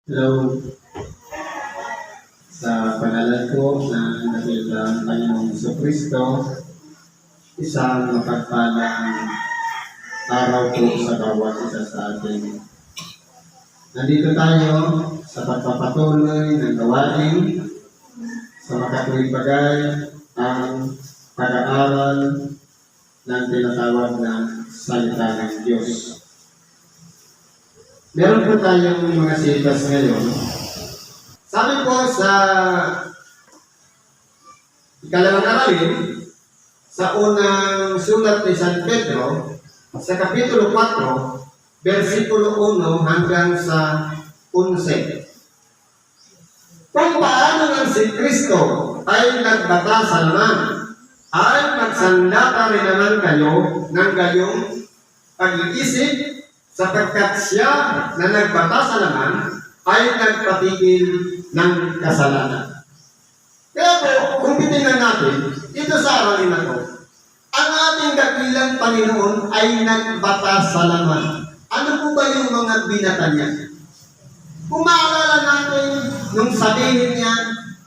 Hello, sa pangalan ko ng dakilang Panginoong Jesucristo, isang mapagpalang araw po sa bawat isa sa atin. Nandito tayo sa pagpapatuloy ng gawain sa makatuwid bagay ang pag-aaral ng tinatawag na salita ng Diyos. Meron po tayong mga sitas ngayon. Sabi po sa ikalawang aralin, sa unang sulat ni San Pedro, sa Kapitulo 4, versikulo 1 hanggang sa 11. Kung paano ng si Kristo ay nagbatasan naman, ay magsandata rin naman kayo ng gayong pag-iisip, sapagkat siya na nagbatasan naman ay nagpatigil ng kasalanan. Kaya po, kung titingnan natin, ito sa aralin na to, ang ating dakilang Panginoon ay nagbatasan naman. Ano po ba yung mga binata niya? Kung maalala natin, nung sabihin niya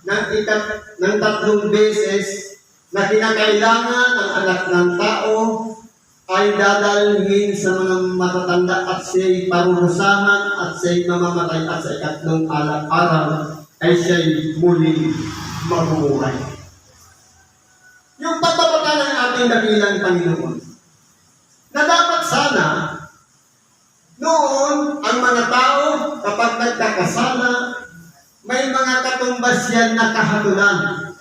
ng 3 beses na kinakailangan ng anak ng tao ay dadalhin sa mga matatanda at siya'y parurusahan at siya'y mamamatay at sa ikatlong araw ay siya'y muling mabubuhay. Yung pagbabata ng ating dakilang Panginoon na dapat sana noon ang mga tao kapag nagkakasala may mga katumbas yan na kahatulan.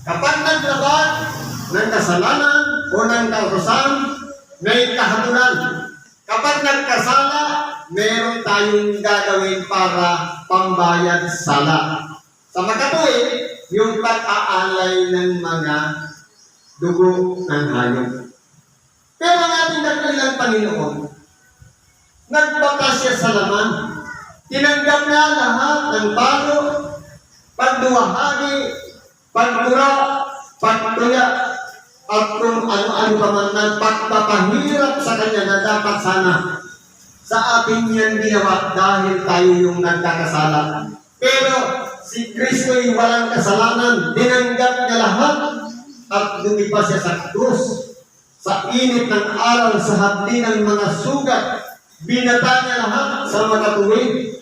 Kapag naglaban ng kasalanan o ng karusan, may kahatulan. Kapag nagkasala, meron tayong gagawin para pambayad sala. Sa makatuwid, yung pag-aalay ng mga dugo ng hayop. Pero ang ating dakilang Panginoon, nagbatas siya sa laman. Tinanggap na lahat ng balo, pagduwahagi, pagmura, pagtuya, at kung ano-ano pa man ng pagpapahirap sa Kanya na dapat sana sa atin yan ginawa dahil tayo yung nagkakasala. Pero si Kristo'y walang kasalanan, dinanggap niya lahat at lumipas siya sa krus. Sa init ng araw, sa hapdi ng mga sugat, binata niya lahat sa makatuwid.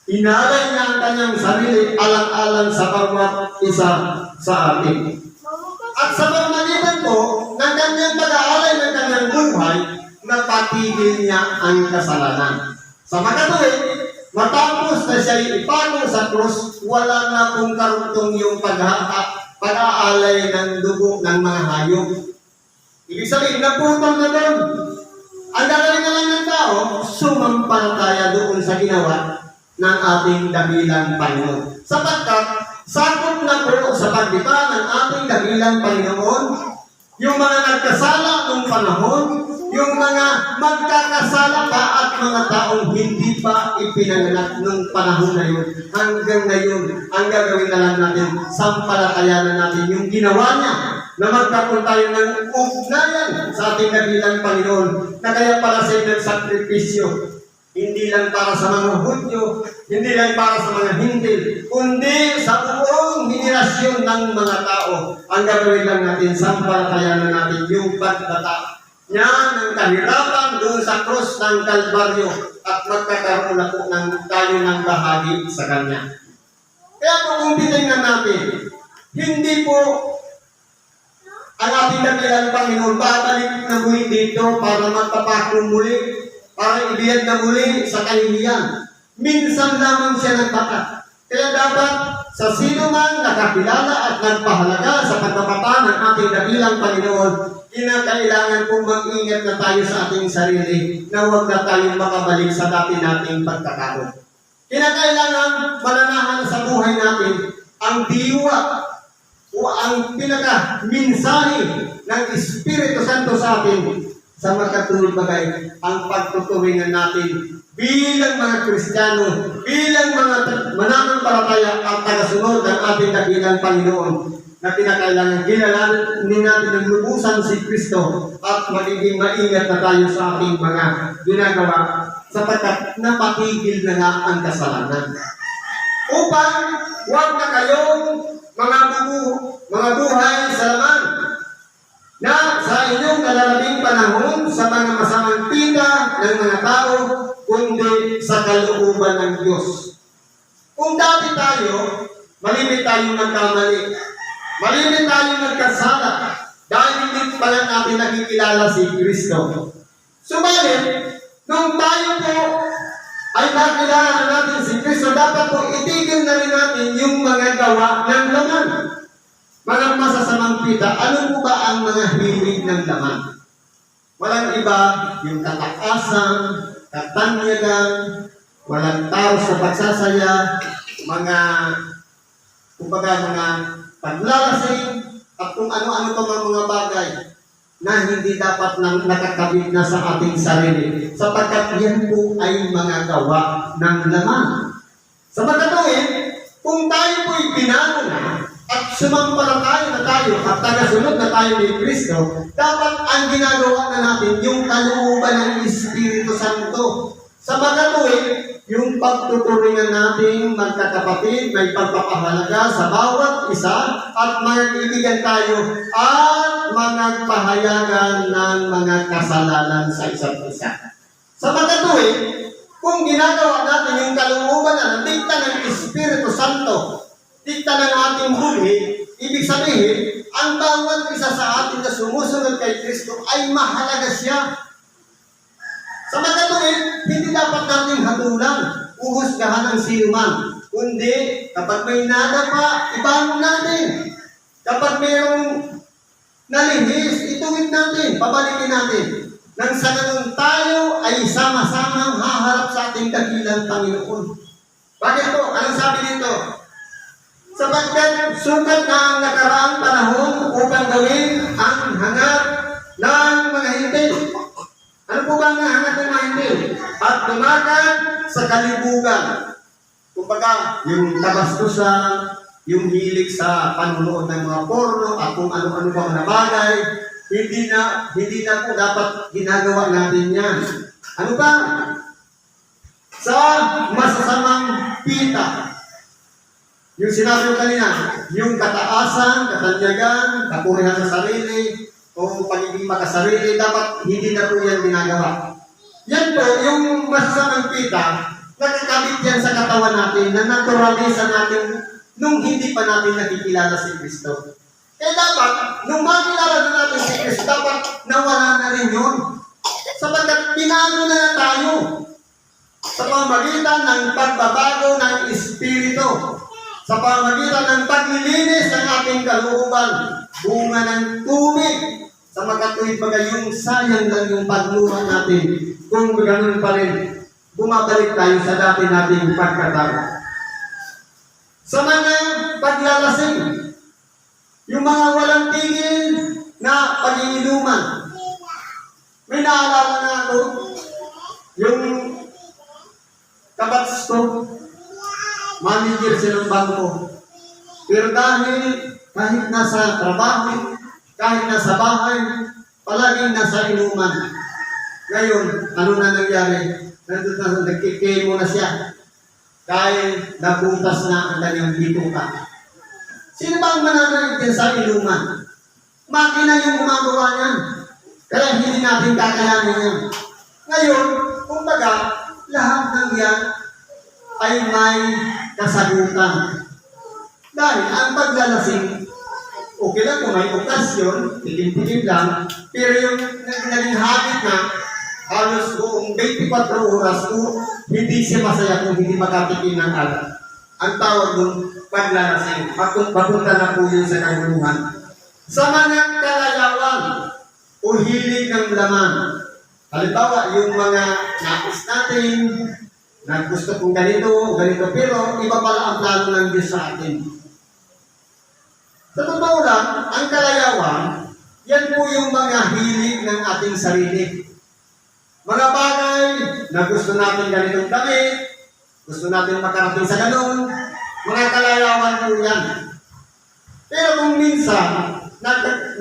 Inalay niya ang kanyang sarili alang-alang sa bawat isa sa atin. At sa pamamagitan po ng kanyang pag-aalay ng kanyang buhay, napatigil niya ang kasalanan. Sa makatuwid, matapos na siya ipako sa krus, wala na pong karugtong yung pag-aalay ng dugo ng mga hayop. Ibig sabihin, naputol na doon. Ang gagawin na lang ng tao, sumampalataya doon sa ginawa ng ating dakilang Panginoon. Sapagkat sakop na po sa pagbita ng ating dakilang Panginoon, yung mga nagkasala ng panahon, yung mga magkakasala pa at mga taong hindi pa ipinanganak ng panahon na yun. Hanggang ngayon, ang gagawin na lang natin, sampalatayanan natin yung ginawa niya na magkaroon tayo ng ugnayan sa ating dakilang Panginoon na kaya pala sa nagsakripisyo. Hindi lang para sa mga Hudyo, hindi lang para sa mga Hintil, kundi sa buong henerasyon ng mga tao. Ang gagawin lang natin, sampalatayanan natin yung pagbata niya ng kahirapan doon sa krus ng Kalbaryo at magkakaroon na po tayo ng bahagi sa Kanya. Kaya po kung titingnan natin, hindi po ang ating dakilang Panginoon babalik na muli dito para magpapako muli, para ibiyad na muli sa kahihiyan. Minsan lamang siya nagpaka. Kaya dapat sa sino man nakakilala at nagpahalaga sa pagpapata ng ating dakilang Panginoon, kinakailangan kong mag-ingat na tayo sa ating sarili na huwag na tayong makabalik sa dati nating pagkakaro. Kinakailangan mananahan sa buhay natin ang diwa o ang pinaka-minsahe ng Espiritu Santo sa atin sa makatulog bagay ang pagtuturingan natin bilang mga Kristiyano, bilang mga mananampalataya at tagasunod ng ating dakilang Panginoon. na kinakailangan ginalanin natin ng lubusan si Kristo at magiging maingat na tayo sa ating mga ginagawa sapagkat napatigil na nga ang kasalanan. Upang huwag na kayong mga buhay sa laman na sa inyong nalalabing panahon sa mga masamang pita ng mga tao, kundi sa kalooban ng Diyos. Kung dati tayo, malimit tayong nagkamali, malimit tayong nagkasala, dahil hindi pa lang natin nakikilala si Kristo. Subalit, nung tayo po ay nakilala na natin si Kristo, dapat po itigil na rin natin yung mga gawa ng laman. Mga masasamang pita, ano po ba ang mga hilig ng laman? Walang iba, yung katakasan, katanyagan, walang tao sa pagsasaya, mga paglalasing, at kung ano-ano pa mga bagay na hindi dapat nang nakakabit na sa ating sarili, sapagkat yan po ay mga gawa ng laman. Sa pagkatuwin, kung tayo po'y binago na, at sumampalataya na tayo at tagasunod na tayo ni Kristo, dapat ang ginagawa na natin yung kalooban ng Espiritu Santo. Sa pagkatuwin, yung pagtuturingan natin magkakapatid, may pagpapahalaga sa bawat isa at magkaibigan tayo at magpahayagan ng mga kasalanan sa isa't isa. Sa pagkatuwin, kung ginagawa natin yung kalooban na dikta ng Espiritu Santo, dikta ng ating buhay, ibig sabihin, ang bawat isa sa atin na sumusunod kay Kristo ay mahalaga siya. Sa magkatuwin, hindi dapat natin hatulan, uhusgahan ang sinuman. Kundi, kapag may nadapa, ibangon natin. Kapag mayroong nalihis, ituwid natin, pabalikin natin. Nang sa ganun tayo ay sama-samang haharap sa ating dakilang Panginoon. Bakit po? Anong sabi dito? Sapagkat sukat na ang nakaraang panahon upang gawin ang hangat ng mga hintil. Ano po ba ang hangat ng mga hintil? At tumakan sa kalibugan. Kumbaga, yung tabastusan, yung hilig sa panunood ng mga porno, at kung ano-ano pa mga bagay, hindi na po dapat ginagawa natin yan. Ano ba? Sa masasamang pita. Yung sinabi ko kanina, yung kataasan, katanyagan, kapurihan sa sarili, o pagiging makasarili, dapat hindi na po yan ginagawa. Yan po, yung masasamang pita, nakakabit yan sa katawan natin, na naturalisa natin nung hindi pa natin nakikilala si Kristo. Kaya dapat, nung makilala na natin si Kristo, dapat nawala na rin yun. Sapagkat pinano na tayo sa pamagitan ng pagbabago ng Espiritu. Sa pamagitan ng paglilinis ng ating kalooban, bunga ng tubig, sa makatuwid bagay yung sayang lang yung pagluha natin. Kung ganoon pa rin, bumabalik tayo sa dati nating pagkatao. Sa mga paglalasing, yung mga walang tigil na pag-iinuman. May naalala na ako, yung kabats ko, manager silang bangko. Pero dahil kahit nasa trabaho, kahit nasa bahay, palaging nasa inuman. Ngayon, ano na nangyari? Nagkikemo na siya. Dahil nabutas na ang kanyang bituka. Sino ba ang mananalig din sa inuman? Makina yung gumagawa niyan. Kaya hindi natin kakayanin yan. Ngayon, kumbaga, lahat ng yan ay may kasagutan. Dahil ang paglalasing, okay lang kung may okasyon, tilim-tilim lang, pero yung naging habit na, halos buong 24 oras kung hindi siya masaya kung hindi makatikim ng alak. Ang tawag ng paglalasing, papunta na po yun sa kaguluhan. Sa mga kalayawan o hilig ng laman, halimbawa yung mga nais natin, na gusto kong ganito, pero iba pala ang plano ng Diyos sa atin. Sa totoo lang, ang kalayawan, yan po yung mga hilig ng ating sarili. Mga bagay na gusto natin ganitong damit, gusto natin makarating sa ganun, mga kalayawan po yan. Pero kung minsan, nagkakamali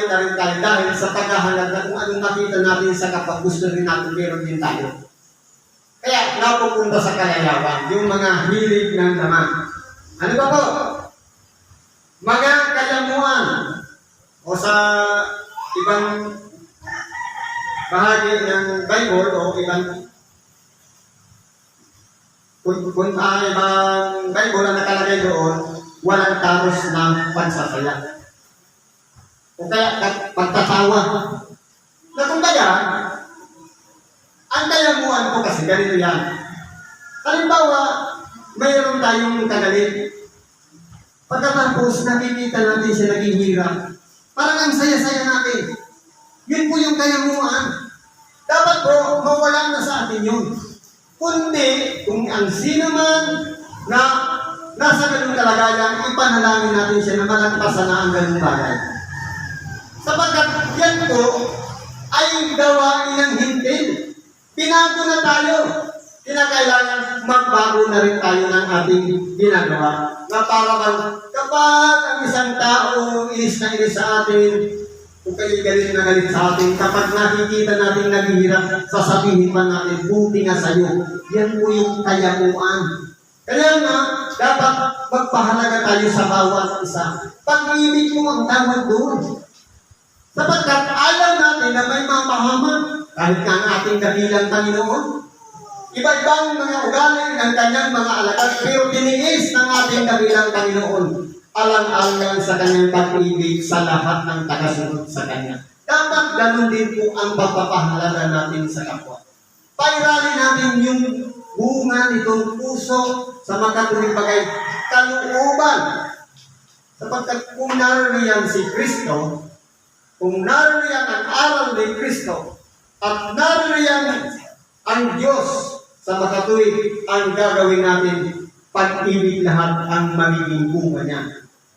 na rin tayo dahil sa paghahanap na kung anong nakita natin sa kapag gusto rin natin meron din tayo. Kaya napupunta sa kalayawan, yung mga hilig ng naman. Ano ba po? Mga kalamuan o sa ibang bahagi ng Bible o ibang Bible ang nakalagay doon, walang taros ng pansasaya. O kaya pagtatawa. Na kumbaga, ang kalamuan ko kasi ganito yan. Halimbawa, mayroon tayong kagalit. Pagkatapos nakikita natin siya naghihirap, parang ang saya-saya natin. Yun po yung kalamuan. Dapat po, mawala na sa atin yun. Kundi, kung ang sino man na nasa ganung kalagayan, ipanalangin natin siya na malagpasan na ang ganung bagay. Sapagkat yan po ay gawain ng hintin. Pinago na tayo. Kinakailangan magbago na rin tayo ng ating ginagawa. Na para bang kapag ang isang tao inis na inis sa atin, kung kayo'y galit na galit sa atin, kapag nakikita natin naghihirap, sasabihin pa natin, buti nga sa'yo. Yan po yung kayamuan. Kaya nga, dapat magpahalaga tayo sa bawat isa. Pag-ibig mo ang tawag doon. Sapagkat alam natin na may mapahamak kahit nga ang ating dakilang Panginoon. Iba-ibang mga ugali ng kanyang mga alagad, pero tiniis ng ating dakilang Panginoon. Alang-alang sa kanyang pag-ibig sa lahat ng tagasunod sa kanya. Dapat ganun din po ang pagpapahalaga natin sa kapwa. Pairali natin yung bunga nitong puso sa magkatuwing bagay kalooban. Sapagkat kung naririyan si Kristo, kung naririyan ang aral ni Kristo, at naririyan ang Diyos sa makatuwid, ang gagawin natin, pag-ibig lahat ang magiging bunga niya.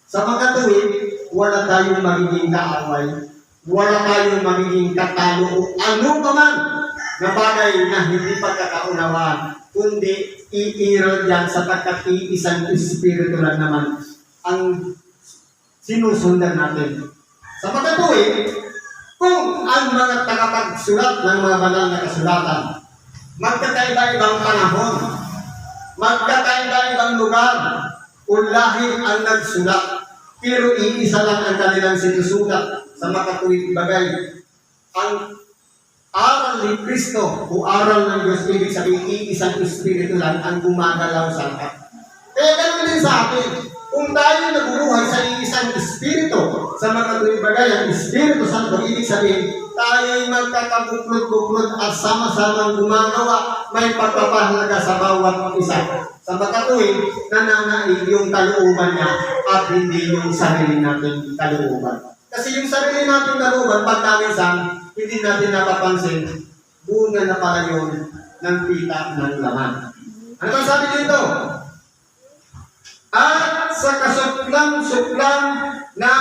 Sa makatuwid, wala tayong magiging kaaway, wala tayong magiging katalo o ano pa man na bagay na hindi pagkakaunawaan, kundi iiral yan sapagkat iisang Espiritu lang naman ang sinusundan natin. Sa makatuwid, kung ang mga tagapagsulat ng mga banal na kasulatan, magkakaiba-ibang panahon, magkakaiba-ibang lugar, o lahi ang nagsulat, pero iisa lang ang kanilang sinusulat sa makatuwid bagay. Ang aral ni Kristo o aral ng Diyos, ibig sabihin, iisang Espiritu lang ang gumagalaw sa lahat. Kaya ganoon din sa atin. Kung tayo nabubuhay sa isang Espiritu, sa makatuwid bagay, ang Espiritu Santo, ibig sabihin, tayo'y magkakabuklod-buklod at sama-samang gumagawa, may pagpapahalaga sa bawat isa. Sa makatuwid, nananaig yung kalooban niya at hindi yung sarili nating kalooban. Kasi yung sarili nating kalooban, pagkamisan, hindi natin napapansin, bunga na pala yun ng pita ng laman. Ano bang sabi dito? At sa kasuklam-suklam na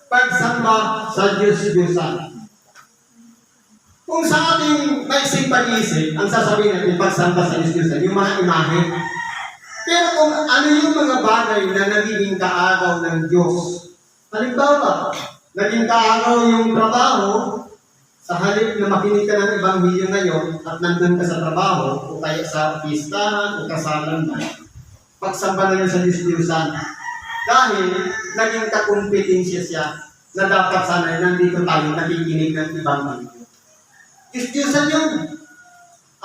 pagsamba sa Diyos-Diyosan. Kung sa ating maiksing pag-isip, ang sasabihin natin pagsamba sa Diyos-Diyosan, yung mga imahe. Pero kung ano yung mga bagay na nagiging kaagaw ng Diyos, halimbawa, naging kaagaw yung trabaho, sa halip na makinig ka ng Ebanghelyo ngayon at nandun ka sa trabaho, o kaya sa pistahan, o kasalan na, pagsamba na yun sa Diyos-Diyosan. Dahil naging kakumpetensya siya na dapat sana nandito tayo nakikinig ng Ebanghelyo. Diyos-Diyosan yun.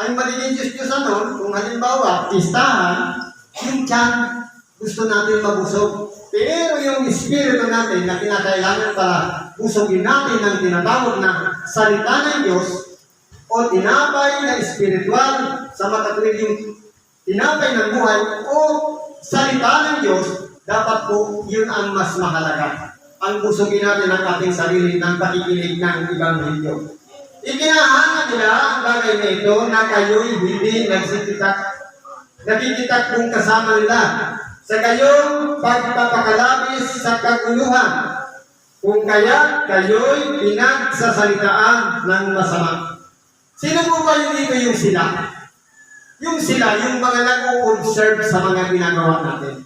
Ang magiging Diyos-Diyosan nun, kung halimbawa, pistahan, yung tiyan, gusto natin mabusog. Pero yung Espiritu natin na kinakailangan para busogin natin ng tinatawag na salita ng Diyos o tinapay na espiritual sa makatuwid yung tinapay ng buhay o salita ng Diyos, dapat po yun ang mas mahalaga. Ang busogin natin ang ating sarili ng pakikinig ng Ebanghelyo. Ikinahanga nila ang bagay na ito na kayo'y hindi nakikitak kung kasama nila sa kayong pagpapakalabis sa kaguluhan, kung kaya kayo'y pinagsasalitaan ng masama. Sino po ba yung dito yung sila? Yung sila, yung mga nag-o-observe sa mga ginagawa natin.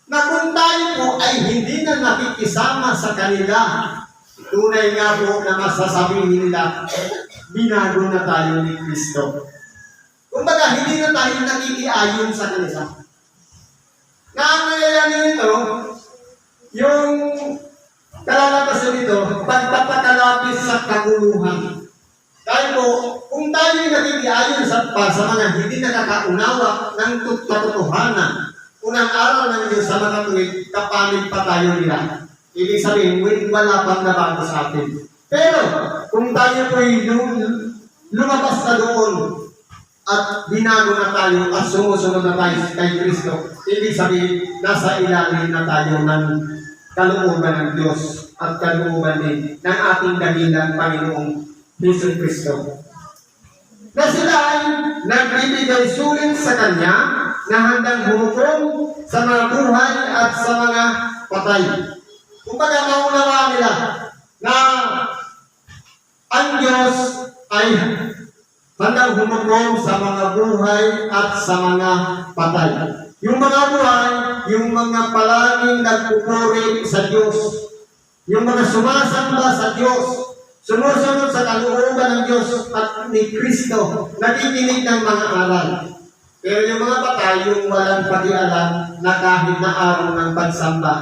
na kung tayo po ay hindi na nakikisama sa kanila, tunay nga po na masasabihin nila, binago na tayo ni Kristo. Kumbaga, hindi na tayo nakikiayon sa kanila. Na ang nangyayari nito, yung kalalabasan nito, pagpapakalapis sa kaguluhan. Dahil po, kung tayo nakikiayon sa mga hindi nakakaunawa ng katotohanan, unang araw ng Diyos sa mga tuwid, kapanig pa tayo nila. Ibig sabihin, wala pang nabago sa atin. Pero, kung tayo po'y lumabas na doon, at binago na tayo at sumusunod na tayo kay Kristo, ibig sabihin, nasa ilalim na tayo ng kalooban ng Diyos at kalooban din ng ating dakilang Panginoong Hesus Kristo. Na sila ay nagbibigay sulit sa Kanya na handang humukom sa mga buhay at sa mga patay. Kumbaga maunawa nila na ang Diyos ay handang humukom sa mga buhay at sa mga patay. Yung mga buhay, yung mga palaging nagpupuri sa Diyos, yung mga sumasamba sa Diyos, sumusunod sa kalooban ng Diyos at ni Kristo, nakikinig ng mga aral. Pero yung mga patay, yung walang pakialam na kahit na araw ng pagsamba,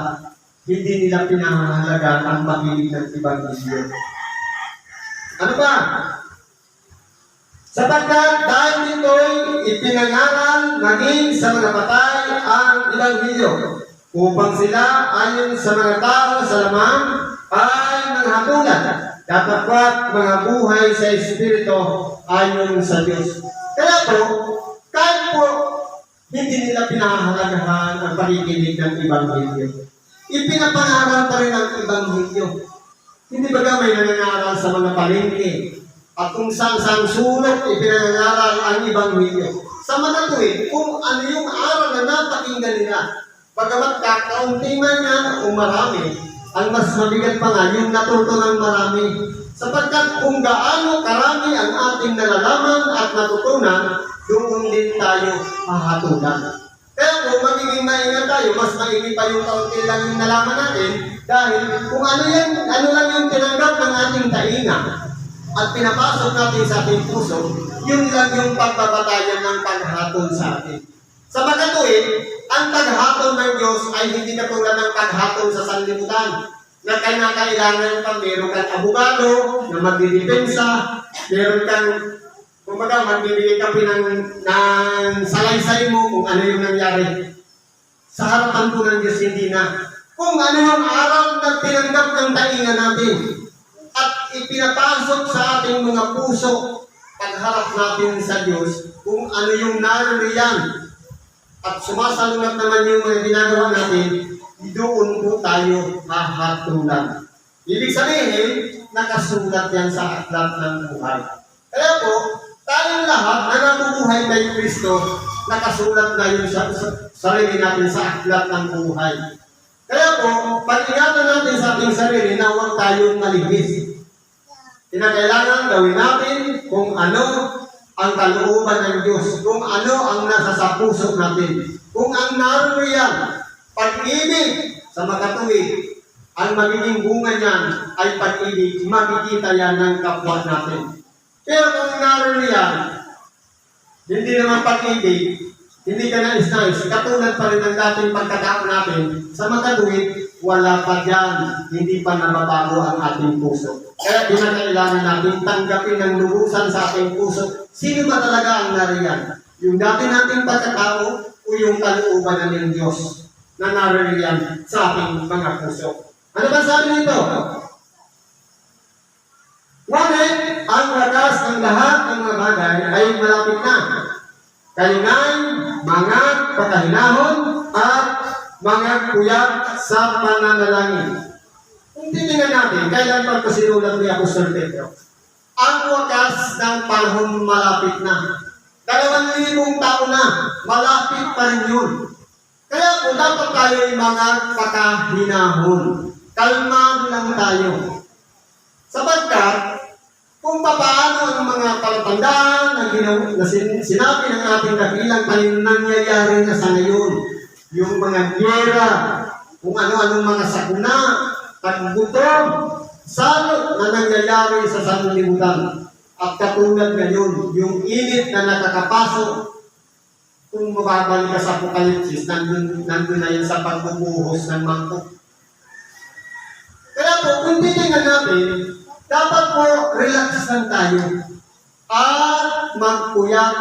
hindi nila pinahalaga ang makinig ng Ebanghelyo. Ano ba? Sapagkat dahil dito'y ipinangaral maging sa mga patay ang Ebanghelyo, upang sila ayon sa mga tao sa lamang ay manghatulan, datapwat mga buhay sa Espiritu ayon sa Diyos. Kaya po, kahit po hindi nila pinahahalagahan ang pakikinig ng Ebanghelyo, ipinapangaral pa rin ang Ebanghelyo. Hindi ba may nangangaral sa mga palengke? At kung saan sulok, ipinangaral ang Ebanghelyo. Sa mga tuwid, kung ano yung aral na napakinggan nila, bagamat kakaunti man yan o marami, ang mas mabigat pa nga yung natuto ng marami. Sapagkat kung gaano karami ang ating nalalaman at natutunan, doon din tayo hahatulan. Kaya kung magiging maingat tayo, mas maiging pa yung kaunti lang yung nalaman natin, dahil kung ano lang yung tinanggap ng ating tainga, at pinapasok natin sa ating puso, yun lang yung pagbabatayan ng paghatol sa atin. Sa pagkatuwid, ang paghatol ng Diyos ay hindi katulad ng paghatol sa sanlibutan, na kailangan pa meron kang abogado na magdidepensa, meron kang, kumbaga, magbibigay ka ng salaysay mo kung ano yung nangyari. Sa harapan po ng Diyos, hindi na. Kung ano yung araw na tinanggap ng tainga natin, at ipinapasok sa ating mga puso, pagharap natin sa Diyos, kung ano yung naririyan, at sumasalungat naman yung mga ginagawa natin, doon po tayo hahatulan. Ibig sabihin, nakasulat yan sa aklat ng buhay. Kaya po, tayong lahat na nabubuhay kay Kristo, nakasulat na yun sa sarili natin sa aklat ng buhay. Kaya po, pag-ingatan natin sa ating sarili na huwag tayong malihis. Kinakailangan gawin natin kung ano ang kalooban ng Diyos, kung ano ang nasa sa puso natin, kung ang naririyan, pag-ibig sa makatuwid, ang magiging bunga niyan ay pag-ibig, makikita yan ng kapwa natin. Pero kung naririyan, hindi naman pag-ibig, hindi ka nais-nais, katulad pa rin ng dating pagkatao natin, sa makatuwid, wala pa dyan, hindi pa nababago ang ating puso. Kaya kinakailangan natin tanggapin ng lubusan sa ating puso. Sino ba talaga ang nariyan? Yung dati nating pagkatao o yung kalooban ng Diyos na nariyan sa ating mga puso? Ano ba sabi nito? Ngunit ang wakas ng lahat ng mga bagay ay malapit na. Kayo nga'y mga pakahinahon at mga kuyak sa pananalangin. Kung titingnan natin, kailan pa ito sinulat ni Apostol Pedro? Ang wakas ng panahon malapit na. 2,000 taon na, malapit pa rin yun. Kaya kung dapat tayo ay mga pakahinahon, kalmado lang tayo. Sapagkat, kung paano ang mga palatandaan na sinabi ng ating dakilang Panginoon nangyayari na sa ngayon. yung mga gera, kung ano-anong mga sakuna, paggutom, salot na nangyayari sa sanlibutan. At katulad ngayon, yung init na nakakapasok, kung mababalik ka sa Apokalipsis, nandun na yun sa pagbubuhos ng mangkok. Kaya po, kung titingnan natin, dapat po relax lang tayo at magpuyat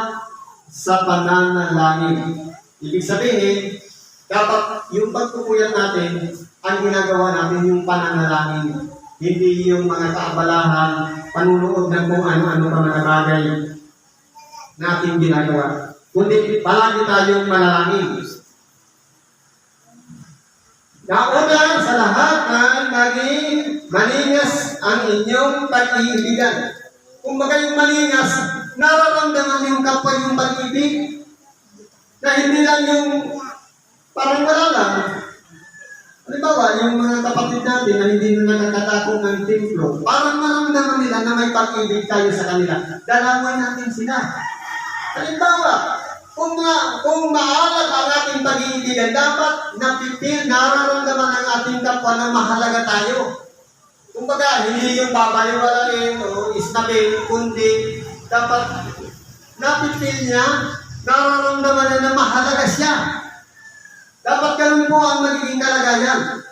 sa pananalangin. Ibig sabihin, dapat yung pagpupuyat natin, ang ginagawa natin yung pananalangin. Hindi yung mga kaabalahan, panunood ng kung ano-ano pa mga bagay na ating ginagawa. Kundi palagi tayong manalangin. Nauna sa lahat ay maging malingas ang inyong pag-iibigan. Kung magayong malingas, nararamdaman yung kapwa yung pag-ibig na hindi lang yung parang wala lang. Halimbawa, yung mga kapatid natin na hindi na nakakatakot ng templo, parang maramdaman nila na may pag-ibig tayo sa kanila. Dalawan natin sila. Halimbawa, kung maalat ang ating pag-iibigan, dapat napipil, nararamdaman ng ating kapwa na mahalaga tayo. Kumbaga, hindi yung babaliwalain o isnapin, kundi dapat napipil niya, nararamdaman niya na mahalaga siya. Dapat ganun po ang magiging kalagayan.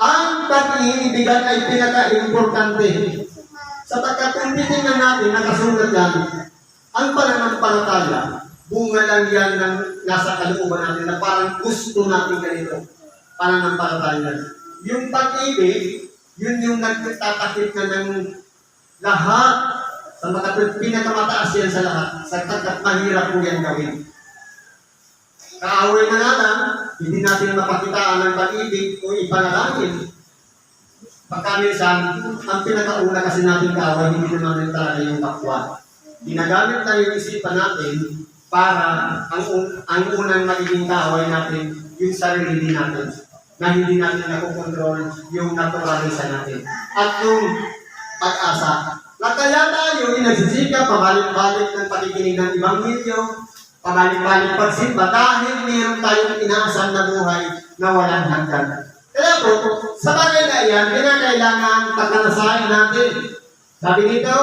Ang pag-iibigan ay pinaka-importante. Sapagkat kung titingnan natin, nakasulat yan, ang pananampalataya, bunga lang yan ng nasa kalooban natin na parang gusto natin ganito. Pananampalataya. Yung pag-ibig, yun yung nagtatakip na ng lahat sa pinakamataas yan sa lahat. Sapagkat mahirap po yan gawin. Kaaway na lang, hindi natin mapakitaan ng pag-ibig o ipanalangin. Pagkaminsan, ang pinakauna kasi natin kaaway, hindi naman talaga yung kapwa. Ginagamit na yung isipan natin para ang unang magiging kaaway natin, yung sarili natin, na hindi natin nakukontrol yung naturalisa natin. At yung pag-asa. Na kaya tayo, nagsisika, pabalik-balik ng pakikinig ng Ebanghelyo, pabalik-balik pagsimba dahil mayroon tayong inaasam na buhay na walang hanggan. Kaya po, sa bagay na yan, kailangan pagkanasahin natin. Sabi dito,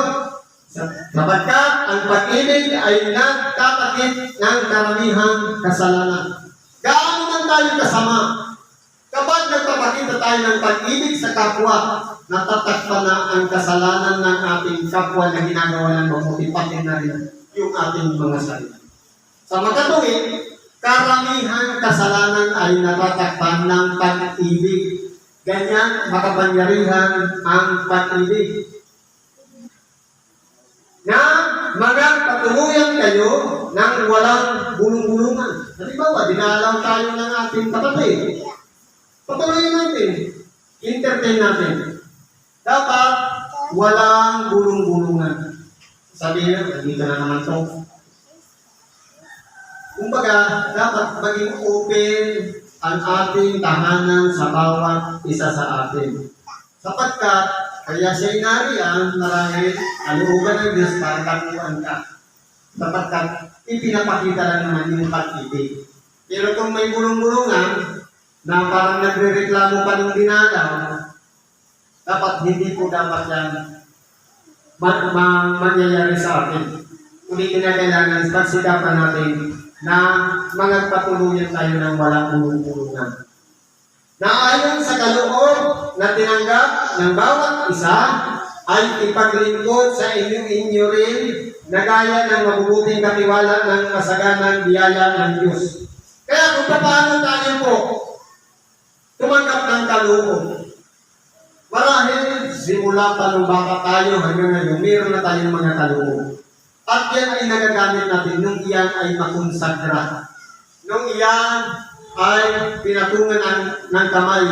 sapagkat ang pag-ibig ay nagtatakip ng karamihang kasalanan. Gaano man tayo kasama, kapag nagpapakita tayo ng pag-ibig sa kapwa, natatakpan na ang kasalanan ng ating kapwa na ginagawa ng mabuti, pati na rin yung ating mga sarili. Sa makatuwid, karamihan kasalanan ay natatakpan ng pag-ibig. Ganyan, makapangyarihan ang pag-ibig. Na magpatuluyan kayo ng walang bulong-bulungan. Halimbawa, dinalaw tayo ng ating kapatid. Patuloyin natin. Entertain natin. Dapat walang bulong-bulungan. Sabi niya, dito na naman ito. Kumbaga, dapat maging open ang ating tahanan sa bawat isa sa atin. Sapagkat, kaya siya inariyan, marahil, aluugan ng Diyos para kakuan ka. Sapagkat, ipinapakita lang naman yung pag-ibig. Pero kung may bulong-bulungan, na parang nagre-reklamo pa ng dinalaw, dapat hindi po dapat yan mangyayari sa atin. Kung kinakailangan, pagsikapan natin na magpatuluyan tayo ng walang bulong-bulungan. Na ayon sa kaloob na tinanggap ng bawat isa ay ipaglingkod sa inyo rin na gaya ng mabubuting katiwala ng masaganang biyaya ng Diyos. Kaya kung paano tayo po tumanggap ng kaloob, marahil simula pa nung baka tayo hanggang ngayon, meron na tayong mga kaloob. At yan ay nagagamit natin nung iyan ay makonsagra. Nung iyan ay pinatungan ng kamay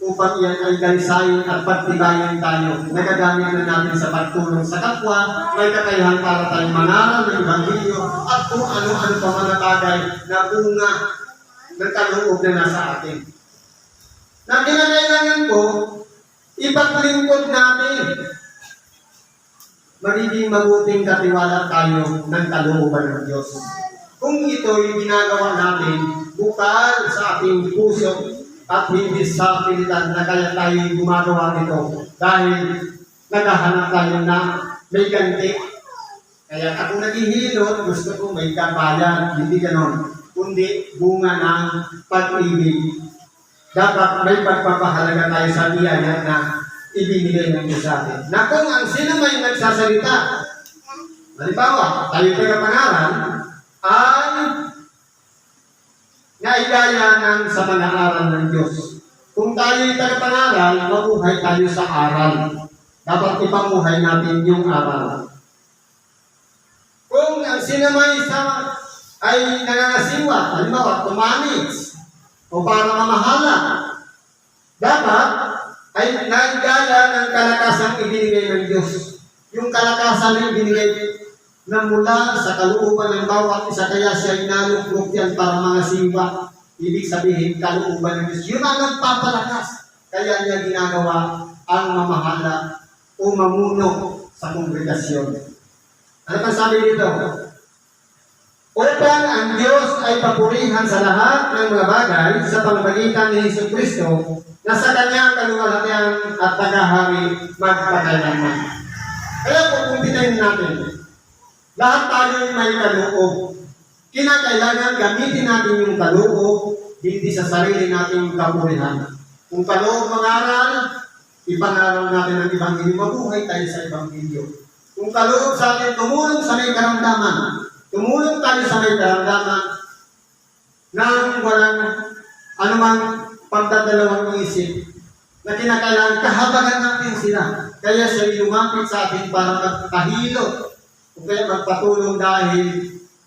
upang iyan ay ganisayin at pagtibayan tayo. Nagagamit na natin sa pagtulong sa kapwa, may kakayahan para tayong mangaral ng Ebanghelyo at kung ano-ano pa mga bagay na bunga ng kaloob na nasa atin. Na kinakailangan po, ipaglingkod natin. Magiging mabuting katiwala tayo ng kalooban ng Diyos. kung ito'y ginagawa natin bukal sa ating puso at hindi sa pilitan na kaya tayo gumagawa nito dahil naghahanap tayo na may ganti. Kaya ako naghihilot, gusto ko may kabayan, hindi ganon, kundi bunga ng pag-ibig. Dapat may pagpapahalaga tayo sa biyaya na ibinigay ng Diyos sa atin. Na kung ang sino may nagsasalita, halimbawa, tayo taga-pangaral, ay naigaya ng sa mga aral ng Diyos. Kung tayo'y taga-pangaral, mabuhay tayo sa aral. Dapat ipamuhay natin yung aral. Kung ang sinamay ay nangangasiwa, halimbawa, tumanis, o para mamahala, dapat ay naigaya ng kalakasang ibinigay ng Diyos. Yung kalakasan na ibinigay na mula sa kalooban ng bawat isa, kaya siya inaluklok yan para mga siwa. Ibig sabihin, kalooban ng Diyos. Yun ang nagpapalakas. Kaya niya ginagawa ang mamahala o mamuno sa kongregasyon. Ano pa sabi dito? Upang ang Diyos ay papurihan sa lahat ng mga bagay sa pamamagitan ni Jesucristo na sa kanyang kaluwalhatian at tagahari magpakailanman. Kaya kung kumpitahin natin, lahat tayo may kaloob. Kinakailangan gamitin natin yung kaloob, hindi sa sarili nating kapurihan. Kung kaloob mangaral, ipangaral natin ang Ebanghelyo, mabuhay tayo sa Ebanghelyo. Kung kaloob sa atin, tumulong sa may karamdaman, tumulong tayo sa may karamdaman nang walang anumang pagdadalawang isip na kinakailangan kahabagan natin sila. Kaya siya lumapit sa atin para magpahilo o kaya magpatulong dahil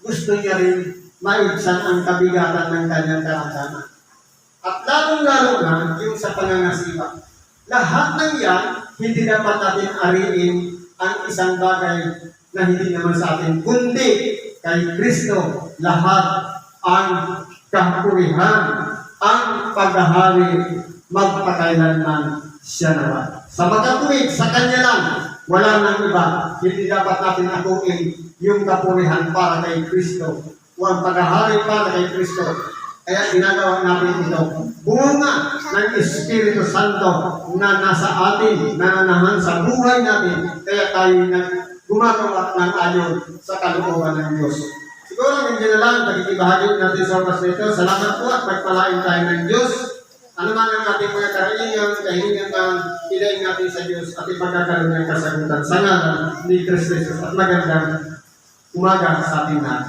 gusto niya rin maibsan ang kabigatan ng kanyang karamdaman. At lalong-lalo na yung sa pangangasiwa. Lahat ng yan, hindi dapat natin ariin ang isang bagay na hindi naman sa atin, kundi kay Kristo lahat ang kahapurihan, ang paghahari, magpakailanman siya naman. Sa magkatuwid, sa Kanya lang, wala nang iba. Hindi dapat natin akuin yung kapurihan para kay Kristo o ang paghahari para kay Kristo. Kaya ginagawa natin ito. Bunga ng Espiritu Santo na nasa atin, nananahan sa buhay natin. Kaya tayo gumagawa ng ayon sa kalooban ng Diyos. Siguro hindi na lang pagkikibahagi natin sa oras nito. Salamat po at pagpalain tayo ng Diyos. Ano man ang ating mga karaingan, kahilingan ng ilayin natin sa Diyos at ipagkakaroon ng kasagutan sa ngalan ni Kristo Jesus at magandang umaga sa ating lahat.